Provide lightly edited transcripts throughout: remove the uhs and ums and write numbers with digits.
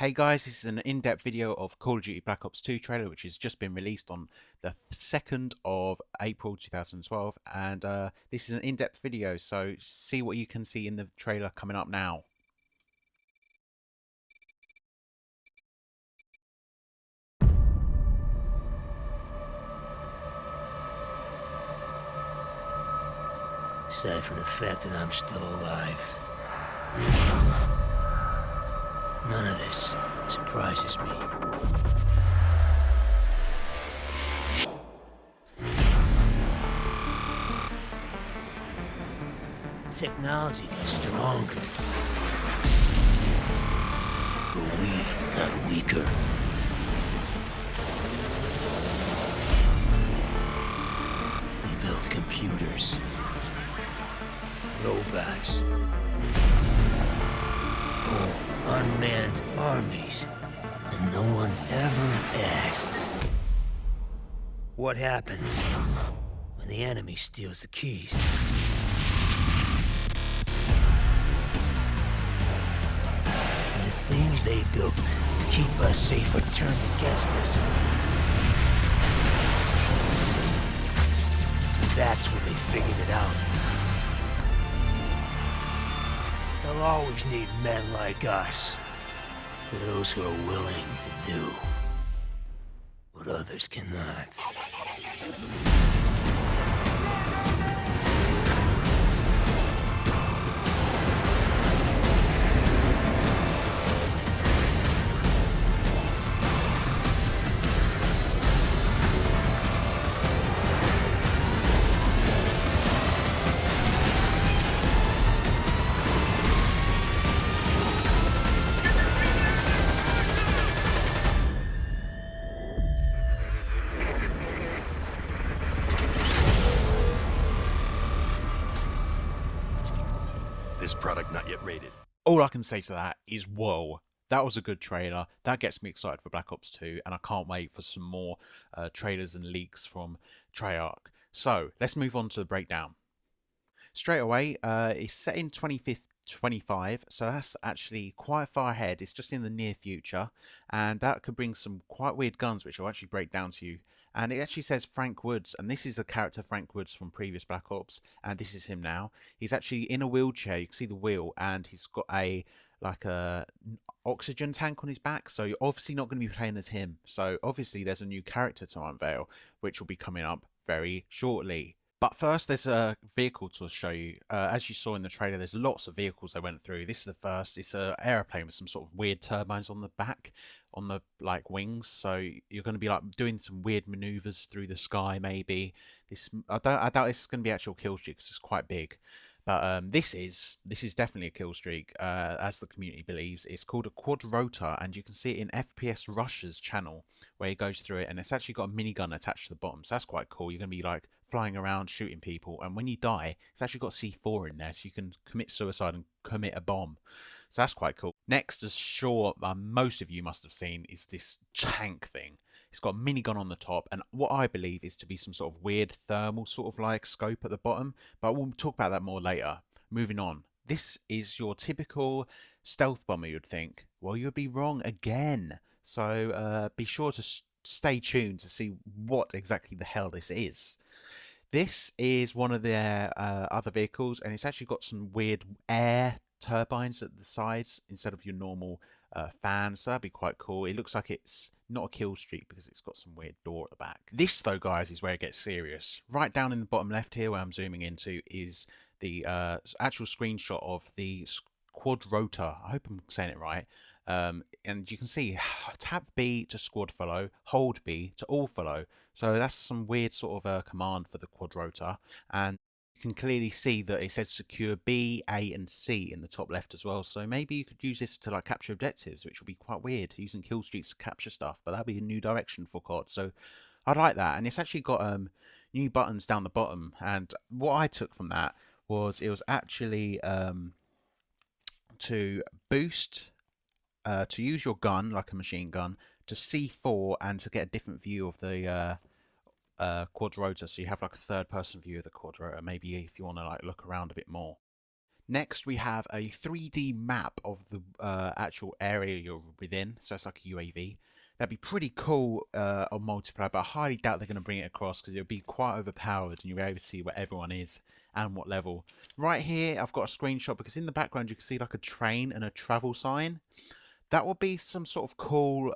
Hey guys, this is an in-depth video of Call of Duty Black Ops 2 trailer, which has just been released on the 2nd of April 2012, and this is an in-depth video, so see what you can see in the trailer coming up now. Aside from the fact that I'm still alive, none of this surprises me. Technology got stronger, but we got weaker. We built computers, robots, whole unmanned armies, and no one ever asked what happens when the enemy steals the keys. And the things they built to keep us safe are turned against us. And that's when they figured it out. They'll always need men like us, those who are willing to do what others cannot. This product not yet rated. All I can say to that is, whoa, that was a good trailer. That gets me excited for Black Ops 2, and I can't wait for some more trailers and leaks from Treyarch. So, let's move on to the breakdown. Straight away, it's set in 2025, so that's actually quite far ahead. It's just in the near future, and that could bring some quite weird guns, which I'll actually break down to you. And it actually says Frank Woods, and this is the character Frank Woods from previous Black Ops, and this is him now. He's actually in a wheelchair. You can see the wheel, and he's got a oxygen tank on his back, so you're obviously not going to be playing as him. So obviously there's a new character to unveil, which will be coming up very shortly. But first, there's a vehicle to show you. As you saw in the trailer, there's lots of vehicles they went through. This is the first. It's an aeroplane with some sort of weird turbines on the back, on the wings. So you're going to be doing some weird maneuvers through the sky, maybe. I doubt this is going to be actual kill streak because it's quite big. But this is definitely a kill streak, as the community believes. It's called a QUADROTOR, and you can see it in FPS Rush's channel where he goes through it, and it's actually got a minigun attached to the bottom, so that's quite cool. You're going to be flying around shooting people, and when you die, it's actually got C4 in there, so you can commit suicide and commit a bomb. So that's quite cool. Next, as sure most of you must have seen, is this tank thing. It's got a minigun on the top, and what I believe is to be some sort of weird thermal sort of scope at the bottom, but we'll talk about that more later. Moving on. This is your typical stealth bomber, you'd think. Well, you'd be wrong again. So be sure to stay tuned to see what exactly the hell this is. This is one of their other vehicles, and it's actually got some weird air turbines at the sides instead of your normal fan, so that'd be quite cool. It looks like it's not a kill streak because it's got some weird door at the back. This, though, guys, is where it gets serious. Right down in the bottom left here, where I'm zooming into, is the actual screenshot of the QUADROTOR. I hope I'm saying it right. And you can see tap B to squad follow, hold B to all follow. So that's some weird sort of command for the QUADROTOR, and you can clearly see that it says secure B, A, and C in the top left as well. So maybe you could use this to capture objectives, which would be quite weird, using kill streaks to capture stuff. But that'd be a new direction for COD. So I'd like that, and it's actually got new buttons down the bottom. And what I took from that was it was actually to boost. To use your gun, like a machine gun, to C4 and to get a different view of the QUADROTOR, so you have a third person view of the QUADROTOR, maybe if you want to look around a bit more. Next, we have a 3D map of the actual area you're within. So it's like a UAV. That'd be pretty cool on multiplayer, but I highly doubt they're going to bring it across because it'll be quite overpowered and you'll be able to see where everyone is and what level. Right here, I've got a screenshot because in the background you can see like a train and a travel sign. That would be some sort of cool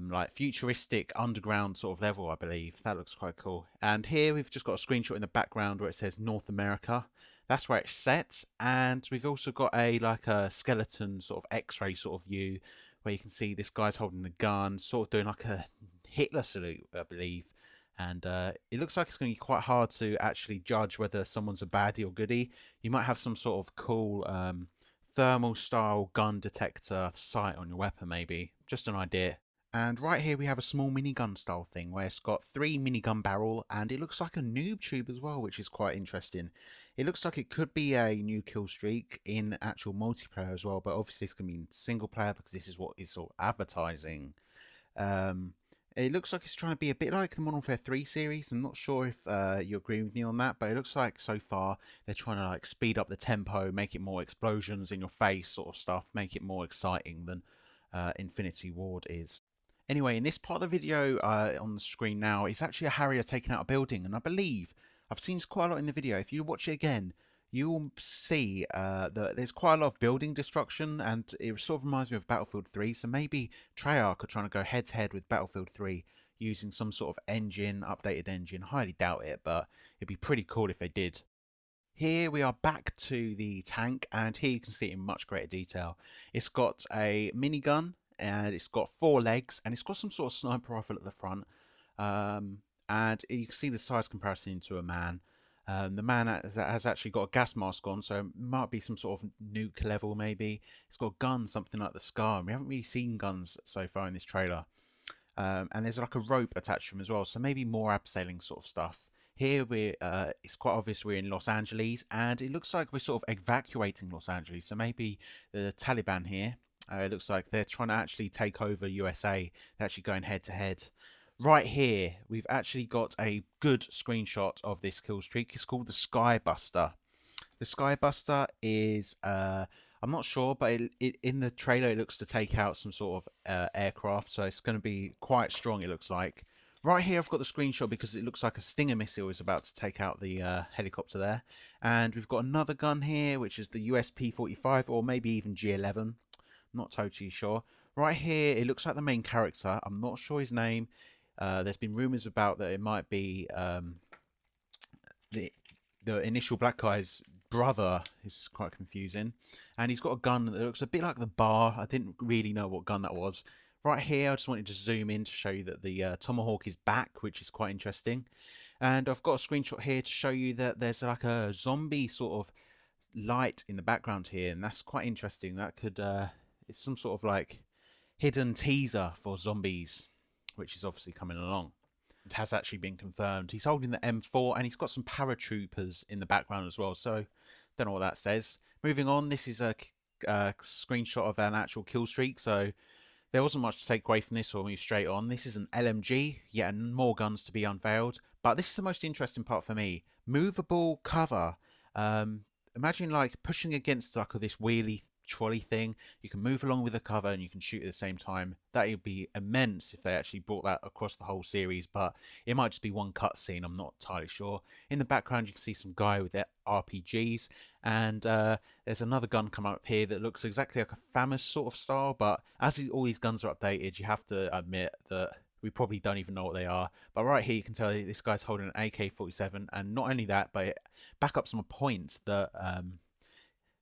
like futuristic underground sort of level, I believe. That looks quite cool. And here we've just got a screenshot in the background where it says North America. That's where it's set. And we've also got a like a skeleton sort of X-ray sort of view where you can see this guy's holding the gun, sort of doing like a Hitler salute, I believe. And it looks like it's going to be quite hard to actually judge whether someone's a baddie or goodie. You might have some sort of cool thermal style gun detector sight on your weapon, maybe. Just an idea. And right here we have a small minigun style thing where it's got 3 minigun barrel and it looks like a noob tube as well, which is quite interesting. It looks like it could be a new kill streak in actual multiplayer as well, but obviously it's going to be in single player because this is what it's sort of advertising. It looks like it's trying to be a bit like the Modern Warfare 3 series. I'm not sure if you agree with me on that, but it looks like so far they're trying to like speed up the tempo, make it more explosions in your face sort of stuff, make it more exciting than Infinity Ward is. Anyway, in this part of the video on the screen now, it's actually a Harrier taking out a building, and I believe I've seen this quite a lot in the video. If you watch it again, you'll see that there's quite a lot of building destruction, and it sort of reminds me of Battlefield 3. So maybe Treyarch are trying to go head-to-head with Battlefield 3 using some sort of engine, updated engine. Highly doubt it, but it'd be pretty cool if they did. Here we are back to the tank, and here you can see it in much greater detail. It's got a minigun, and it's got 4 legs, and it's got some sort of sniper rifle at the front. And you can see the size comparison to a man. The man has actually got a gas mask on, so it might be some sort of nuke level maybe. It's got a gun, something like the Scar, and we haven't really seen guns so far in this trailer. And there's like a rope attached to him as well, so maybe more abseiling sort of stuff. Here it's quite obvious we're in Los Angeles, and it looks like we're sort of evacuating Los Angeles. So maybe the Taliban here. It looks like they're trying to actually take over USA. They're actually going head to head. Right here, we've actually got a good screenshot of this kill streak. It's called the Skybuster. The Skybuster is, I'm not sure, but in the trailer it looks to take out some sort of aircraft. So it's going to be quite strong, it looks like. Right here, I've got the screenshot because it looks like a Stinger missile is about to take out the helicopter there. And we've got another gun here, which is the US P-45 or maybe even G11. Not totally sure. Right here, it looks like the main character. I'm not sure his name. There's been rumours about that it might be the initial black guy's brother. Is quite confusing. And he's got a gun that looks a bit like the bar. I didn't really know what gun that was. Right here, I just wanted to zoom in to show you that the Tomahawk is back, which is quite interesting. And I've got a screenshot here to show you that there's like a zombie sort of light in the background here, and that's quite interesting. That could it's some sort of like hidden teaser for zombies, which is obviously coming along. It has actually been confirmed. He's holding the M4 and he's got some paratroopers in the background as well, so don't know what that says. Moving on, this is a screenshot of an actual kill streak, so there wasn't much to take away from this, so we'll move straight on. This is an LMG, yet more guns to be unveiled, but this is the most interesting part for me. Movable cover. Imagine like pushing against like this wheelie trolley thing. You can move along with the cover and you can shoot at the same time. That would be immense if they actually brought that across the whole series, but it might just be one cutscene. I'm not entirely sure. In the background you can see some guy with their RPGs, and there's another gun come up here that looks exactly like a FAMAS sort of style, but as all these guns are updated, you have to admit that we probably don't even know what they are. But right here you can tell this guy's holding an AK-47, and not only that, but it back up some points that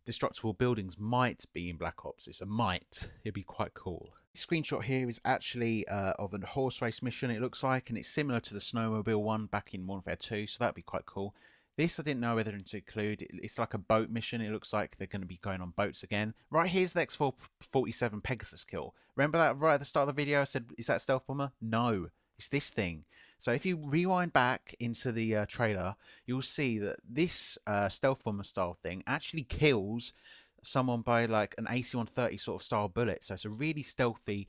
destructible buildings might be in Black Ops. It's a might. It'd be quite cool. This screenshot here is actually of a horse race mission, it looks like, and it's similar to the snowmobile one back in Modern Warfare 2, so that'd be quite cool. This I didn't know whether to include. It's like a boat mission. It looks like they're going to be going on boats again. Right here's the X-47 Pegasus kill. Remember that right at the start of the video I said, is that a stealth bomber? No, it's this thing. So if you rewind back into the trailer, you'll see that this stealth bomber style thing actually kills someone by like an AC-130 sort of style bullet. So it's a really stealthy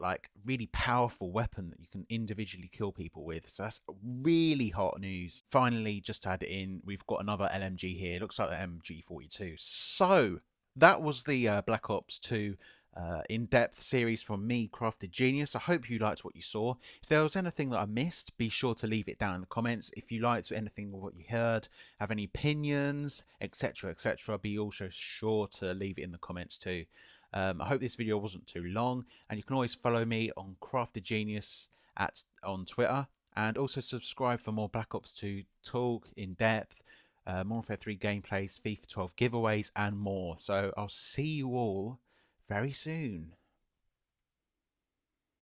like really powerful weapon that you can individually kill people with. So that's really hot news. Finally, just to add it in, we've got another LMG here. It looks like the MG42. So that was the Black Ops 2 in-depth series from me, Crafted Genius. I hope you liked what you saw. If there was anything that I missed, be sure to leave it down in the comments. If you liked anything of what you heard, have any opinions, etc, etc, be also sure to leave it in the comments too. I hope this video wasn't too long, and you can always follow me on Crafted Genius on Twitter, and also subscribe for more Black Ops 2 talk, in depth, Modern Warfare 3 gameplays, FIFA 12 giveaways, and more. So I'll see you all very soon.